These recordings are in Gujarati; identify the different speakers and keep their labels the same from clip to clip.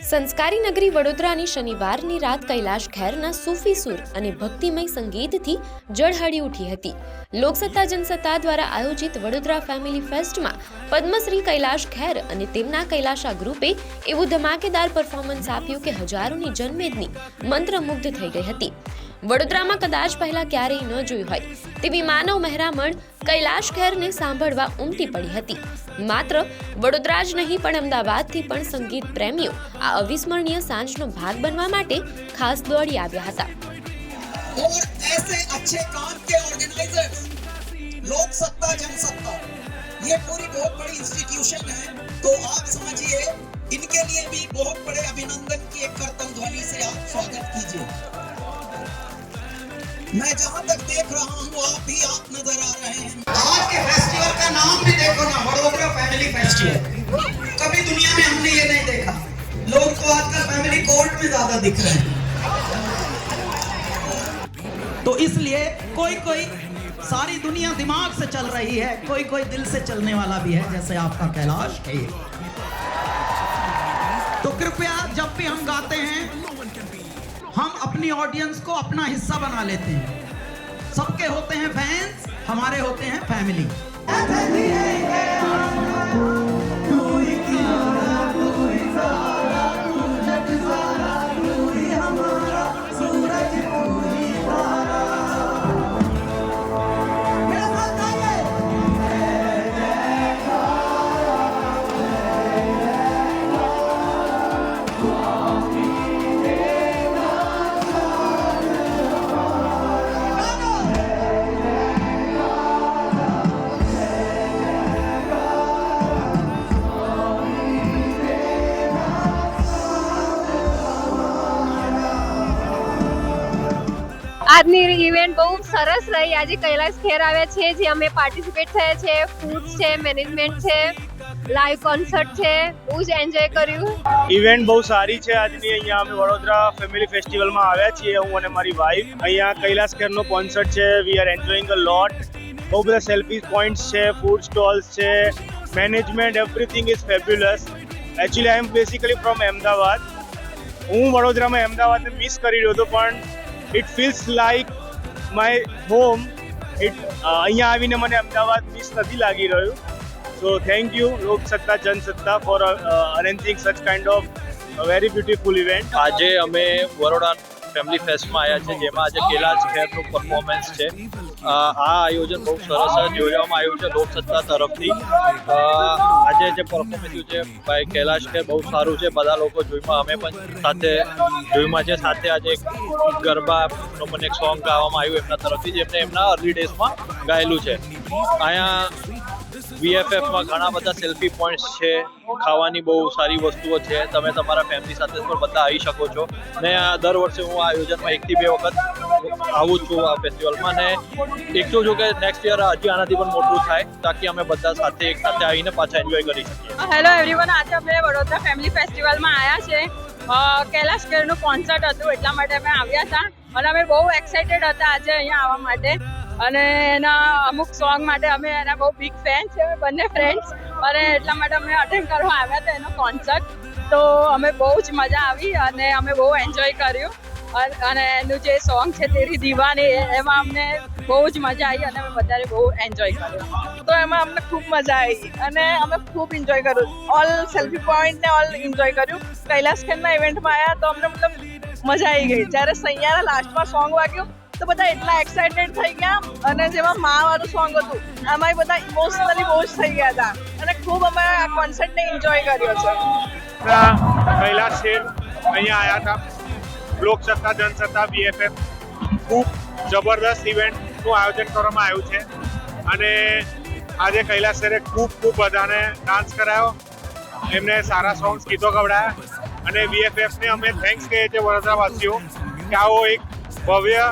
Speaker 1: સંસ્કારી નગરી વડોદરાની શનિવારની રાત કૈલાશ ખેરના સૂફી સુર અને ભક્તિમય સંગીતથી જળહળી ઉઠી હતી. લોકસત્તા જનસત્તા દ્વારા આયોજિત વડોદરા ફેમિલી ફેસ્ટમાં પદ્મશ્રી કૈલાશ ખેર અને તેમના કૈલાશા ગ્રુપે એવું ધમાકેદાર પરફોર્મન્સ આપ્યું કે હજારોની જનમેદની મંત્રમુગ્ધ થઈ ગઈ હતી. વડોદરામાં કદાચ પહેલા ક્યારેય ન જોઈ હોય તેવી માનવ મહેરામણ કૈલાશ ખેરને સાંભળવા ઉમટી પડી હતી. માત્ર વડોદરા જ નહીં પણ અમદાવાદથી પણ સંગીત પ્રેમીઓ આ અવિસ્મરણીય સાંજનો ભાગ બનવા માટે ખાસ દોડી આવ્યા હતા.
Speaker 2: और ऐसे अच्छे काम के ऑर्गेनाइजर्स लोक सत्ता जनसत्ता ये पूरी बहुत बड़ी इंस्टीट्यूशन है, तो आप समझिए इनके लिए भी बहुत बड़े अभिनंदन की एक करतल ध्वनि से आप स्वागत कीजिए. मैं जहां तक देख रहा हूं आप नजर आ रहे हैं. आज के फेस्टिवल का नाम भी देखो ना, वडोदरा फैमिली फेस्टिवल. कभी दुनिया में हमने ये नहीं देखा. लोग तो आजकल फैमिली कोर्ट में ज्यादा दिख रहे हैं. तो इसलिए कोई सारी दुनिया दिमाग से चल रही है, कोई दिल से चलने वाला भी है, जैसे आपका कैलाश है. तो कृपया जब भी हम गाते हैं हम अपनी ऑडियंस को अपना हिस्सा बना लेते हैं. सबके होते हैं फैंस, हमारे होते हैं फैमिली.
Speaker 3: આજની ઇવેન્ટ બહુ સરસ રહી. આજે કૈલાશ ખેર આવ્યા છે, જે અમે પાર્ટિસિપેટ થયા છે. ફૂડ છે, મેનેજમેન્ટ છે, લાઈવ કોન્સર્ટ છે, બહુ જ એન્જોય કર્યું.
Speaker 4: ઇવેન્ટ બહુ સારી છે આજની. અહીંયા અમે વડોદરા ફેમિલી ફેસ્ટિવલમાં આવ્યા છીએ, હું અને મારી વાઈફ. અહીંયા કૈલાશ ખેરનો કોન્સર્ટ છે. We are enjoying a lot. બહુ બધા સેલ્ફી પોઈન્ટ્સ છે, ફૂડ સ્ટોલ્સ છે, management, everything is fabulous. Actually I am basically from Ahmedabad. હું વડોદરામાં અમદાવાદને મિસ કરી રહ્યો હતો, પણ it feels like my home. અહીંયા આવીને મને અમદાવાદ મિસ નથી લાગી રહ્યું. So thank you Loksatta Jansatta for arranging such kind of very beautiful event.
Speaker 5: આજે અમે વડોદરા ફેમિલી ફેસ્ટમાં આવ્યા છે, જેમાં આજે કૈલાશ ખેરનું પરફોર્મન્સ છે. આ આયોજન બહુ સરસ જોવામાં આવ્યું છે લોકસત્તા તરફથી. આજે જે પરફોર્મન્સ થયું છે ભાઈ કૈલાશ ખેર બહુ સારું છે. બધા લોકો જોઈમાં, અમે પણ સાથે જોઈમાં છે. સાથે આજે ગરબાનો પણ એક સોંગ ગાવામાં આવ્યું એમના તરફથી, જેમને એમના અર્લી ડેઝમાં ગાયેલું છે. અહીંયા VFFમાં ઘણા બધા સેલ્ફી પોઈન્ટ્સ છે, ખાવાની બહુ સારી વસ્તુઓ છે. તમે તમારા ફેમિલી સાથે પણ બધા આવી શકો છો. ને દર વર્ષે હું આ આયોજનમાં 1 થી 2 વખત આવું છું આ ફેસ્ટિવલમાં. ને ઈચ્છું છું કે નેક્સ્ટ યર હજી આનાથી પણ મોટું થાય, તાકી અમે બધા સાથે એક સાથે આવીને પાછા એન્જોય કરી શકીએ.
Speaker 6: હેલો એવરીવન, આજે અમે વડોદરા ફેમિલી ફેસ્ટિવલમાં આવ્યા છે. કૈલાશ ખેરનું કોન્સર્ટ હતું, એટલા માટે અમે આવ્યા હતા અને અમે બહુ એક્સાઇટેડ હતા આજે અહીંયા આવવા માટે. અને એના અમુક સોંગ માટે અમે એના બહુ બિગ ફેન છે, અમે બંને ફ્રેન્ડ્સ, અને એટલા માટે અમે અટેન્ડ કરવા આવ્યા હતા એનો કોન્સર્ટ. તો અમે બહુ જ મજા આવી અને અમે બહુ એન્જોય કર્યું. અને એનું જે સોંગ છે તેરી દીવાની, એમાં અમને બહુ જ મજા આવી અને અમે બધાએ બહુ એન્જોય કર્યું. તો એમાં અમને ખૂબ મજા આવી અને અમે ખૂબ એન્જોય કર્યું. ઓલ સેલ્ફી પોઈન્ટ ને ઓલ એન્જોય કર્યું. કૈલાશ ખેરના ઇવેન્ટમાં આવ્યા તો અમને મતલબ મજા આવી ગઈ. જ્યારે સૈયારા લાસ્ટમાં સોંગ વાગ્યું તો બધા એટલા એક્સાઇટેડ થઈ ગયા, અને જેમાં મા વાળું સોંગ હતું એમાં બધા ઇમોશનલી બહુ જ થઈ ગયા હતા અને ખૂબ અમે આ કોન્સર્ટને એન્જોય કર્યો છે.
Speaker 4: કૈલાશ ખેર અહીંયા આવ્યા હતા. લોકસત્તા જનસત્તા VFF ખૂબ જબરદસ્ત ઇવેન્ટનું આયોજન કરવામાં આવ્યું છે. અને આજે કૈલાશ ખેરે ખૂબ બધાને ડાન્સ કરાયો, એમને સારા સોંગ્સ ગીતો ગવડાયા. અને VFFને અમે થેન્ક્સ કહીએ છીએ વડોદરાવાસીઓ કે આવો એક ભવ્ય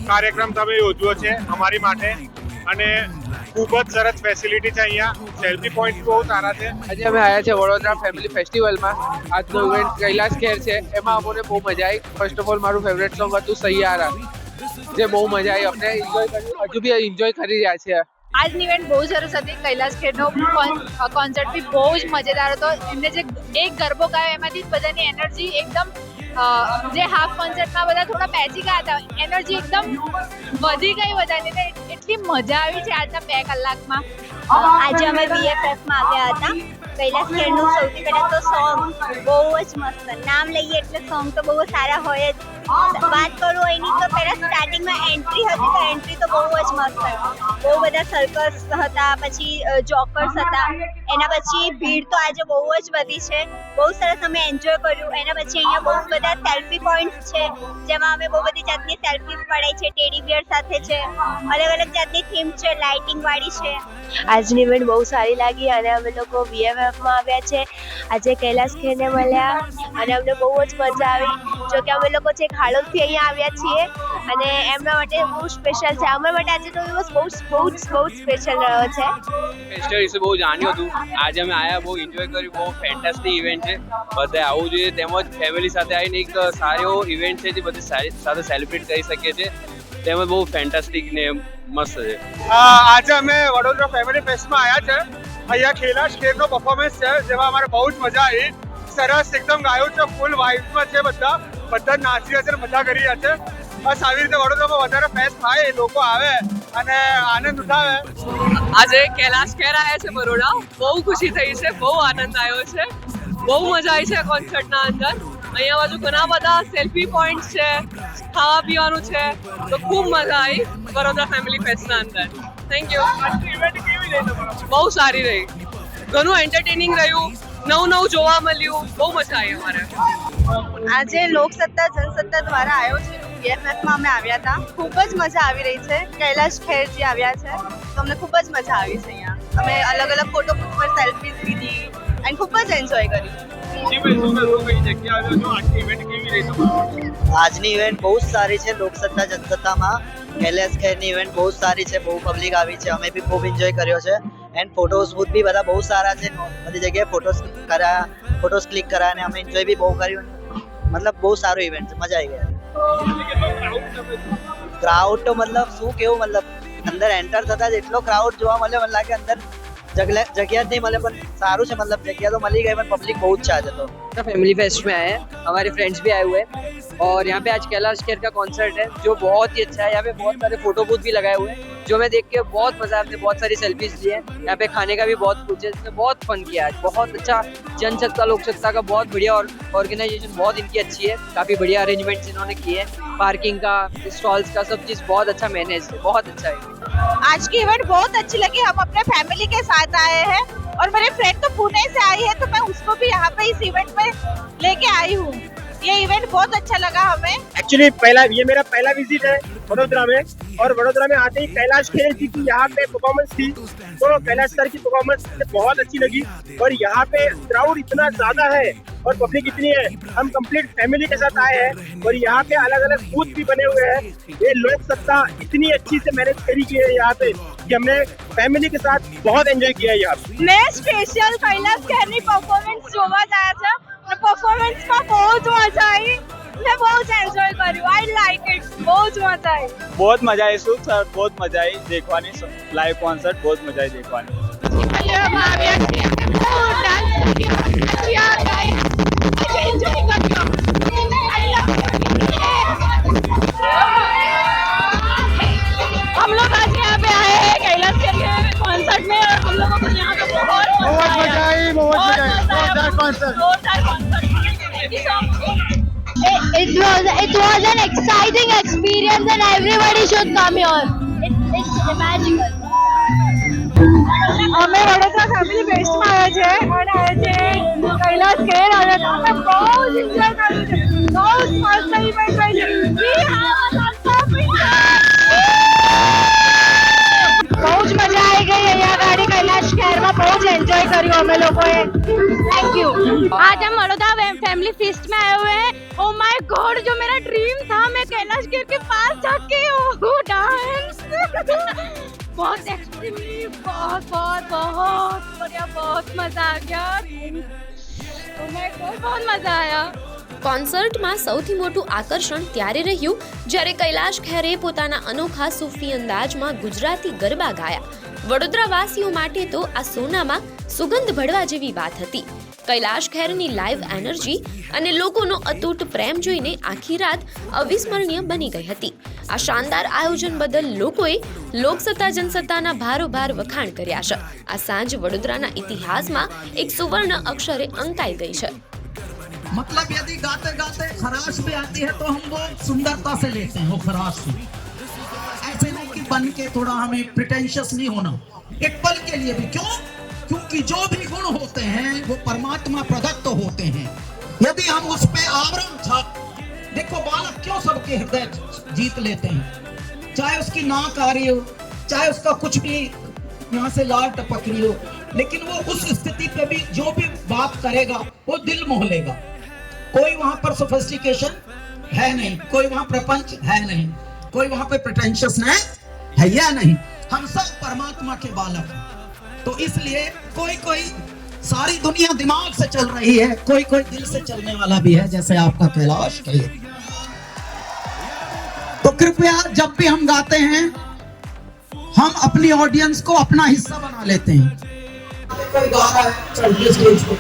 Speaker 4: કાર્યક્રમ તમે યોજ્યો છે અમારી માટે. અને ખૂબ જ સરસ ફેસિલિટી છે અહીંયા. સેલ્ફી પોઈન્ટ બહુ સારા છે.
Speaker 7: આજે અમે આવ્યા છે વડોદરા ફેમિલી ફેસ્ટિવલમાં. આજનો ઇવેન્ટ કૈલાશ ખેર છે, એમાં અમને બહુ મજા આવી. ફર્સ્ટ ઓફ ઓલ મારું ફેવરેટ સોંગ હતું સૈયારા, જે બહુ મજા આવી. અમને એન્જોય કર્યું, હજુ બી એન્જોય કરી રહ્યા છીએ.
Speaker 3: આજની ઇવેન્ટ બહુ સરસ હતી. કૈલાશ ખેરનો કોન્સર્ટ બી બહુ જ મજેદાર હતો. એમને જે એક ગરબો ગાયો એમાંથી જ બધાની એનર્જી એકદમ જે હાફ કોન્સર્ટમાં બધા થોડા બેસી ગયા હતા, એનર્જી એકદમ વધી ગઈ બધાની. એટલી મજા આવી છે આજના 2 કલાકમાં.
Speaker 8: આજે અમે BFF માં આવ્યા હતા. કૈલાશ ખેરનું સૌથી પહેલા તો સોંગ બહુ જ મસ્ત, નામ લઈએ એટલે સોંગ તો બહુ સારા હોય જ. વાત કરું એની તો પહેલા સ્ટાર્ટિંગમાં એન્ટ્રી હતી, તો એન્ટ્રી તો બહુ જ મસ્ત હતી. બહુ બધા સર્કસ હતા, પછી જોકર્સ હતા. એના પછી ભીડ તો આજે બહુ જ વધી છે. બહુ સરસ અમે એન્જોય કર્યું. એના પછી અહીંયા બહુ બધા સેલ્ફી પોઈન્ટ્સ છે, જેમાં અમે બહુ બધી જાતની સેલ્ફી પડાઈ છે. ટેડી બિયર સાથે છે, અલગ અલગ જાતની થીમ છે, લાઇટિંગ વાળી છે.
Speaker 9: આજની ઇવેન્ટ બહુ સારી લાગી અને અમે લોકો BFF માં આવ્યા છે. આજે કૈલાશ ખેરને મળ્યા અને અમને બહુ જ મજા આવી. જો કે અમે લોકો છેક હાલોલથી અહીંયા આવ્યા છીએ અને એમના માટે બહુ સ્પેશિયલ છે. અમારા માટે આજનો દિવસ બહુ જ સ્પેશિયલ રહ્યો છે.
Speaker 7: ફેસ્ટિવલ વિશે બહુ જાણ્યું હતું. આજે અમે આવ્યા, બહુ એન્જોય કર્યું. બહુ ફેન્ટાસ્ટિક ઇવેન્ટ છે. બધે આવવું જોઈએ, તેમજ ફેમિલી સાથે આવીને એક સારો ઇવેન્ટ છે જે બધી સાથે સેલિબ્રેટ કરી શકીએ છીએ. તેમજ બહુ ફેન્ટાસ્ટિક ને મસ્ત છે.
Speaker 10: આજે અમે વડોદરા ફેમિલી ફેસ્ટમાં આવ્યા છે. અહીંયા કૈલાશ ખેરનો પરફોર્મન્સ છે, જેમાં અમારે બહુ જ મજા આવી. સરસ એકદમ ગાયું છે, ફૂલ વાઇબ્સમાં છે. બધા નાચી રહ્યા છે, મજા કરી રહ્યા છે. બસ આવી રીતે વડોદરામાં વધારે ફેસ્ટ થાય, લોકો આવે અને આનંદ ઉઠાવે.
Speaker 6: આજે કૈલાશ ખેર આવ્યા છે બરોડા. બહુ ખુશી થઈ છે, બહુ આનંદ આવ્યો છે, બહુ મજા આવી છે કોન્સર્ટના અંદર. અહીંયા બાજુ ઘણા બધા સેલ્ફી પોઈન્ટ્સ છે, ખાવા પીવાનું છે, તો ખૂબ મજા આવી બરોડા ફેમિલી ફેસ્ટના અંદર. Thank you. બહુ સારી રહી, ઘણું એન્ટરટેનિંગ રહ્યું, નવું જોવા મળ્યું, બહુ મજા આવી અમારે.
Speaker 8: આજે લોકસત્તા જનસત્તા દ્વારા આયોજિત BFF માં અમે આવ્યા હતા. ખૂબ જ મજા આવી રહી છે. કૈલાશ ખેરજી આવ્યા છે, તો અમને ખૂબ જ મજા આવી છે. અહીંયા અમે અલગ અલગ ફોટો બૂથ પર સેલ્ફીઝ લીધી અને ખૂબ જ એન્જોય કર્યું.
Speaker 2: આજની ઇવેન્ટ બહુ જ સારી છે. લોકસત્તા જનસત્તામાં કૈલાશ ખેરની ઇવેન્ટ બહુ જ સારી છે. બહુ પબ્લિક આવી છે. અમે બી ખૂબ એન્જોય કર્યો છે. એન્ડ ફોટોઝ બૂથ બી બધા બહુ સારા છે. બધી જગ્યાએ ફોટોઝ ક્લિક કર્યા અને અમે એન્જોય બી બહુ કર્યું. મતલબ બહુ સારું ઇવેન્ટ છે, મજા આવી ગઈ. ક્રાઉડ તો મતલબ શું કેવું, મતલબ અંદર એન્ટર થતા જ એટલો ક્રાઉડ જોવા મળે, મને લાગે અંદર जगह જ નહીં મળે, પણ સારું છે. मतलब जगह तो मिल ही गई, पर पब्लिक बहुत अच्छा है. तो
Speaker 11: फैमिली फेस्ट में आए हैं, हमारे फ्रेंड्स भी आए हुए हैं और यहाँ पे आज कैलाश खेर का कॉन्सर्ट है जो बहुत ही अच्छा है. यहाँ पे बहुत सारे फोटो बूथ भी लगाए हुए हैं जो मैं देख के बहुत मजा आया. बहुत सारी सेल्फीज ली है. यहाँ पे खाने का भी बहुत कुछ है, जिसमें बहुत फन किया है. बहुत अच्छा जनसत्ता लोकसत्ता का बहुत बढ़िया और ऑर्गेनाइजेशन बहुत इनकी अच्छी है. काफी बढ़िया अरेंजमेंट्स इन्होंने किए हैं. पार्किंग का, स्टॉल्स का, सब चीज बहुत अच्छा मैनेज है. बहुत अच्छा है.
Speaker 8: आज की इवेंट बहुत अच्छी लगी. हम अपने फैमिली के साथ आए हैं और मेरे फ्रेंड तो पुणे से आई है, तो मैं उसको भी यहाँ पे इस इवेंट में लेके आई हूँ. ये इवेंट बहुत अच्छा लगा हमें.
Speaker 4: एक्चुअली ये मेरा पहला विजिट है वडोदरा में, और वडोदरा में आते ही कैलाश खेर जी की यहाँ पे परफॉर्मेंस थी, तो कैलाश सर की परफॉर्मेंस बहुत अच्छी लगी. और यहाँ पे क्राउड इतना ज्यादा है और पब्लिक इतनी है. हम कंप्लीट फैमिली के साथ आए हैं और यहाँ पे अलग अलग बूथ भी बने हुए हैं. ये लोकसत्ता इतनी अच्छी से मैनेज करी गई है यहाँ पे कि हमने फैमिली के साथ बहुत एंजॉय किया है यहाँ पे.
Speaker 8: मैं स्पेशल कैलाश खेરની પરફોર્મન્સ જોવા જ આવ્યા છે. પરફોર્મન્સમાં બહુ જ મજા આવી. मैं बहुत एंजॉय કર્યું. I like it. बहुत मजा आई.
Speaker 4: बहुत मजा आई सर, बहुत मजा आई देखवानी लाइव कॉन्सर्ट. बहुत मजा आई देखवानी.
Speaker 8: हम लोग आज यहाँ पे आए हैं कैलाश खेर के कॉन्सर्ट में और हम लोगों को यहाँ पे बहुत मजा आई. जोरदार concert.
Speaker 9: It was an exciting experience and everybody should come here. It's magical.
Speaker 8: અમે વડોદરા ફેમિલી ફેસ્ટમાં આવ્યા છે અને આજે કૈલાશ ખેર આવ્યા હતા. અમે બહુ જ એન્જોય કર્યું છે. બહુ જ મસ્ત ઇવેન્ટ રહી છે. બહુ જ મજા આવી ગઈ અહીંયા ગાડી कैलाश खेરમાં. બહુ જ એન્જોય કર્યું અમે લોકોએ. Thank you.
Speaker 3: आज हम बड़ौदा फैमिली फेस्ट में आए हुए हैं. ओ माय गॉड, जो मेरा ड्रीम था, मैं कैलाश खेर के पास जाके डांस बहुत एक्सट्रीमली बहुत बढ़िया, बहुत मजा आ गया. ओ माय गॉड, बहुत मजा आया.
Speaker 1: કોન્સર્ટમાં સૌથી મોટું આકર્ષણ ત્યારે રહ્યું જ્યારે કૈલાશ ખેરે પોતાના અનોખા સૂફી અંદાજમાં ગુજરાતી ગરબા ગાયા. વડોદરાવાસીઓ માટે તો આ સોનામાં સુગંધ ભળવા જેવી વાત હતી. કૈલાશ ખેરની લાઈવ એનર્જી અને લોકોનો અતૂટ પ્રેમ જોઈને આખી રાત અવિસ્મરણીય બની ગઈ હતી. આ શાનદાર આયોજન બદલ લોકોએ લોકસત્તા જનસત્તાના ભારોભાર વખાણ કર્યા છે. આ સાંજ વડોદરાના ઇતિહાસમાં એક સુવર્ણ અક્ષરે અંકાઈ ગઈ છે.
Speaker 2: मतलब यदि गाते गाते खराश भी आती है तो हम वो सुंदरता से लेते हैं, वो खराश से ऐसे नहीं कि बन के थोड़ा हमें प्रिटेंशियस नहीं होना, एक पल के लिए भी. क्यों? क्योंकि जो भी गुण होते हैं वो परमात्मा प्रदत्त होते हैं. यदि हम उस पे आवरण था, देखो बालक क्यों सबके हृदय जीत लेते हैं, चाहे उसकी नाक आ रही हो, चाहे उसका कुछ भी यहाँ से लार टपक रही हो, लेकिन वो उस स्थिति पे भी जो भी बात करेगा वो दिल मोह लेगा. कोई वहां पर सोफिस्टिकेशन है नहीं, कोई वहां प्रपंच है नहीं, कोई वहां पे प्रिटेंशियसनेस है या नहीं. हम सब परमात्मा के बालक हैं. तो इसलिए कोई कोई सारी दुनिया दिमाग से चल रही है, कोई कोई दिल से चलने वाला भी है, जैसे आपका कैलाश खेर. तो कृपया जब भी हम गाते हैं हम अपनी ऑडियंस को अपना हिस्सा बना लेते हैं. कोई गा रहा है चढ़िए स्टेज पे,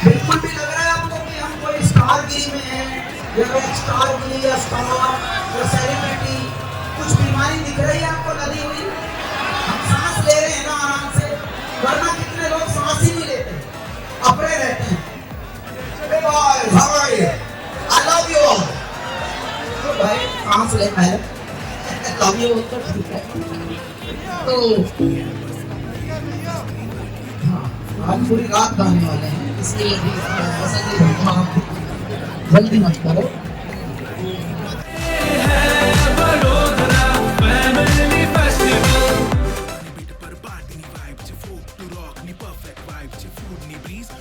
Speaker 2: बिल्कुल भी लग रहा है आपको कि हम कोई स्टारगिरी में हैं या रॉक स्टारगिरी या स्टार या सेलिब्रिटी, कुछ बीमारी दिख रही है आपको लगी हुई? हम सांस ले रहे हैं ना आराम से, वरना कितने लोग सांस ही नहीं लेते, अपने रहते हैं. Hey boys, how are you? I love you all. तो भाई सांस ले पहले, love you all तो ठीक है. तो हाँ, हम पूरी रात गाने वाले हैं, इसलिए जल्दी मत करो.